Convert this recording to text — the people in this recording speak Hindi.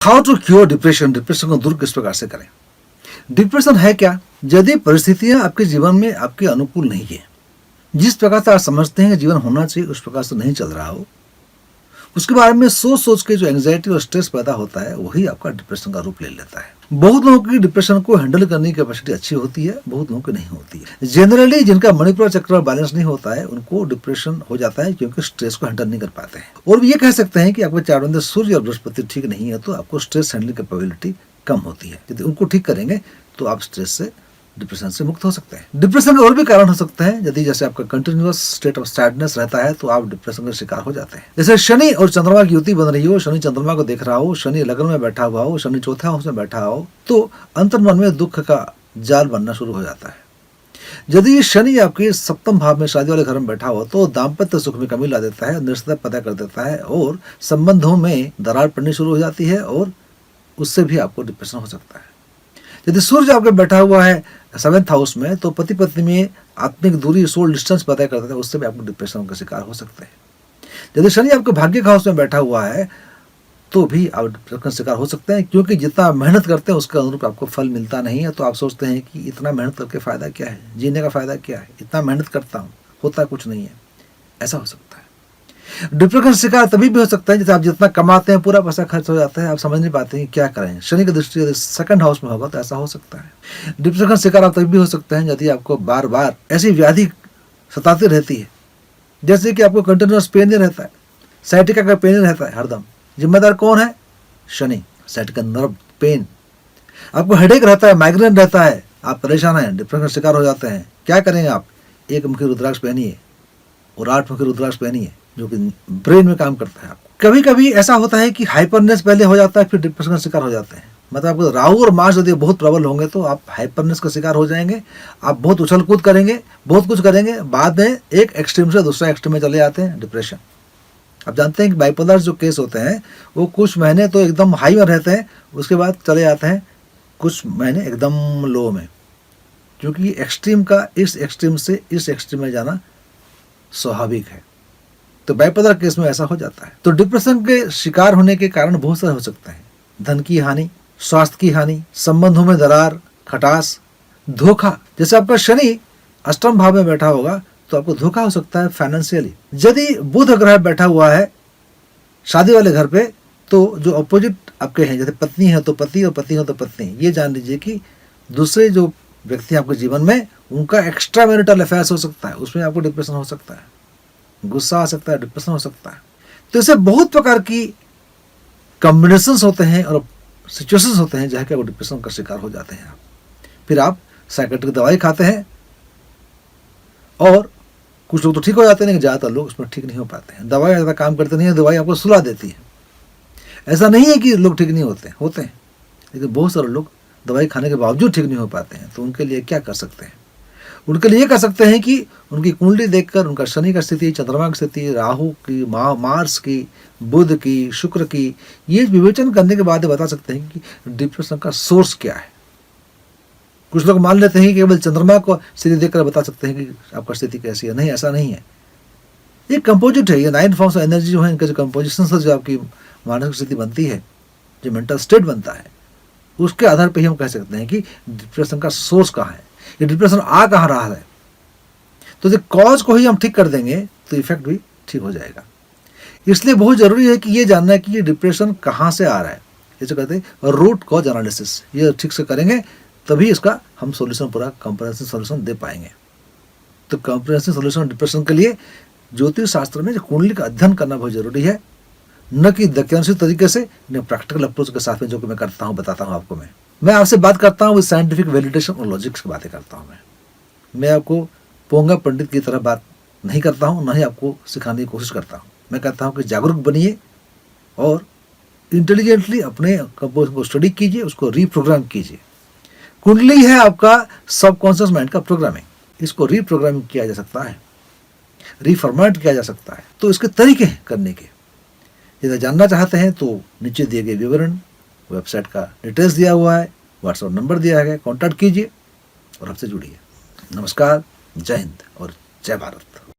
How to cure depression, depression को दूर किस प्रकार से करें। डिप्रेशन है क्या? यदि परिस्थितियां आपके जीवन में आपके अनुकूल नहीं है, जिस प्रकार से आप समझते हैं कि जीवन होना चाहिए उस प्रकार से नहीं चल रहा हो, उसके बारे में सोच सोच के जो एंग्जाइटी और स्ट्रेस पैदा होता है वही आपका डिप्रेशन का रूप ले लेता है। बहुत लोगों की डिप्रेशन को हैंडल करने की कैपेसिटी अच्छी होती है, बहुत लोगों की नहीं होती है। जनरली जिनका मणिपुर चक्र बैलेंस नहीं होता है उनको डिप्रेशन हो जाता है क्योंकि स्ट्रेस को हैंडल नहीं कर पाते हैं। और ये कह सकते हैं कि आपके चारों में सूर्य और बृहस्पति ठीक नहीं है तो आपको स्ट्रेस हैंडलिंग कैपेबिलिटी कम होती है। यदि उनको ठीक करेंगे तो आप स्ट्रेस से, डिप्रेशन से मुक्त हो सकते हैं। डिप्रेशन के और भी कारण हो सकते हैं। यदि जैसे आपका कंटिन्यूअस स्टेट ऑफ सैडनेस रहता है तो आप डिप्रेशन का शिकार हो जाते हैं। जैसे शनि और चंद्रमा की युति बन रही हो, शनि चंद्रमा को देख रहा हो, शनि लग्न में बैठा हुआ हो, शनि चौथे हाउस में बैठा हो, तो अंतर्मन में दुख का जाल बनना शुरू हो जाता है। यदि शनि आपके सप्तम भाव में शादी वाले घर में बैठा हो तो दाम्पत्य सुख में कमी ला देता है, निरस्तता पैदा कर देता है और संबंधों में दरार पड़नी शुरू हो जाती है और उससे भी आपको डिप्रेशन हो सकता है। यदि सूर्य आपके बैठा हुआ है 7th हाउस में तो पति पत्नी में आत्मिक दूरी, सोल डिस्टेंस पैदा करता है, उससे भी आपको डिप्रेशन का शिकार हो सकते हैं। यदि शनि आपके भाग्य का हाउस में बैठा हुआ है तो भी आप डिप्रेशन का शिकार हो सकते हैं, क्योंकि जितना मेहनत करते हैं उसके अनुरूप आपको फल मिलता नहीं है। तो आप सोचते हैं कि इतना मेहनत करके फ़ायदा क्या है, जीने का फ़ायदा क्या है, इतना मेहनत करता हूँ होता कुछ नहीं है, ऐसा हो सकता है। डिप्रेशन का शिकार तभी भी हो सकता है जैसे आप जितना कमाते हैं पूरा पैसा खर्च हो जाता है, आप समझ नहीं पाते हैं क्या करें। शनि की दृष्टि यदि 2nd हाउस में होगा तो ऐसा हो सकता है। डिप्रेशन का शिकार आप तभी भी हो सकते हैं यदि आपको बार बार ऐसी व्याधि सताती रहती है, जैसे कि आपको कंटिन्यूअस पेन ही रहता है, साइटिका का पेन ही रहता है हरदम। जिम्मेदार कौन है? शनि। Sciatica nerve pain. आपको हेडेक रहता है, माइग्रेन रहता है, आप परेशान हैं, डिप्रेशन का शिकार हो जाते हैं। क्या करेंगे आप? 1 मुखी रुद्राक्ष पहनिए और 8 मुखी रुद्राक्ष पहनिए जो कि ब्रेन में काम करता है। आपको कभी कभी ऐसा होता है कि हाइपरनेस पहले हो जाता है फिर डिप्रेशन का शिकार हो जाते हैं। मतलब आपको राहु और मार्स यदि बहुत प्रबल होंगे तो आप हाइपरनेस का शिकार हो जाएंगे, आप बहुत उछल कूद करेंगे, बहुत कुछ करेंगे, बाद में एक एक्सट्रीम से दूसरा एक्सट्रीम में चले जाते हैं, डिप्रेशन। आप जानते हैं कि बाइपोलर जो केस होते हैं वो कुछ महीने तो एकदम हाई में रहते हैं, उसके बाद चले जाते हैं कुछ महीने एकदम लो में, क्योंकि एक्सट्रीम का इस एक्सट्रीम से इस एक्सट्रीम में जाना स्वाभाविक है। तो बाइपोलर केस में ऐसा हो जाता है। तो डिप्रेशन के शिकार होने के कारण बहुत सारे हो सकते हैं। धन की हानि, स्वास्थ्य की हानि, संबंधों में दरार, खटास, धोखा। जैसे आपका शनि 8म भाव में बैठा होगा तो आपको धोखा हो सकता है फाइनेंशियली। यदि बुध ग्रह बैठा हुआ है शादी वाले घर पे तो जो अपोजिट आपके हैं, जैसे पत्नी है तो पति और पति हो तो पत्नी, ये जान लीजिए कि दूसरे जो व्यक्ति आपके जीवन में उनका एक्स्ट्रा मैरिटल अफेयर्स हो सकता है, उसमें आपको डिप्रेशन हो सकता है, गुस्सा आ सकता है, डिप्रेशन हो सकता है। तो ऐसे बहुत प्रकार की कॉम्बिनेशंस होते हैं और सिचुएशंस होते हैं जहाँ के वो डिप्रेशन का शिकार हो जाते हैं आप। फिर आप साइकेट्रिक दवाई खाते हैं और कुछ लोग तो ठीक हो जाते हैं लेकिन ज़्यादातर लोग उसमें ठीक नहीं हो पाते हैं। दवाई ज़्यादा काम करते नहीं है, दवाई आपको सुला देती है। ऐसा नहीं है कि लोग ठीक नहीं होते हैं, लेकिन बहुत सारे लोग दवाई खाने के बावजूद ठीक नहीं हो पाते हैं। तो उनके लिए क्या कर सकते हैं? उनके लिए कर सकते हैं कि उनकी कुंडली देखकर उनका शनि का स्थिति, चंद्रमा की स्थिति, राहु की, मार्स की, बुध की, शुक्र की, ये विवेचन करने के बाद बता सकते हैं कि डिप्रेशन का सोर्स क्या है। कुछ लोग मान लेते हैं कि केवल चंद्रमा को स्थिति देखकर बता सकते हैं कि आपका स्थिति कैसी है। नहीं, ऐसा नहीं है। ये कंपोजिट है, ये 9 फॉर्म्स ऑफ एनर्जी जो है, इनका जो कंपोजिशन से जो आपकी मानसिक स्थिति बनती है, जो मेंटल स्टेट बनता है, उसके आधार पर ही हम कह सकते हैं कि डिप्रेशन का सोर्स कहाँ है, ये डिप्रेशन आ कहाँ रहा है। तो यदि कॉज को ही हम ठीक कर देंगे तो इफेक्ट भी ठीक हो जाएगा। इसलिए बहुत जरूरी है कि ये जानना है कि ये डिप्रेशन कहाँ से आ रहा है। इसे कहते हैं रूट कॉज एनालिसिस। ये ठीक से करेंगे तभी इसका हम सॉल्यूशन, पूरा कॉम्प्रिहेंसिव सॉल्यूशन दे पाएंगे। तो कॉम्प्रिहेंसिव सॉल्यूशन डिप्रेशन के लिए ज्योतिष शास्त्र में जो कुंडली का अध्ययन करना बहुत जरूरी है, न कि दक्यानुसार तरीके से, न प्रैक्टिकल अप्रोच के साथ में जो कि मैं करता हूँ, बताता हूँ आपको। मैं आपसे बात करता हूँ साइंटिफिक वैलिडेशन और लॉजिक्स की बातें करता हूँ। मैं आपको पोंगा पंडित की तरह बात नहीं करता हूँ, न ही आपको सिखाने की कोशिश करता हूँ। मैं कहता हूँ कि जागरूक बनिए और इंटेलिजेंटली अपने कंपोजिशन को स्टडी कीजिए, उसको रीप्रोग्राम कीजिए। कुंडली है आपका सबकॉन्शियस माइंड का प्रोग्रामिंग, इसको रीप्रोग्रामिंग किया जा सकता है, रीफॉर्मेट किया जा सकता है। तो इसके तरीके करने के यदि जानना चाहते हैं तो नीचे दिए गए विवरण, वेबसाइट का डिटेल्स दिया हुआ है, व्हाट्सएप नंबर दिया है, कॉन्टैक्ट कीजिए और हमसे जुड़िए। नमस्कार, जय हिंद और जय भारत।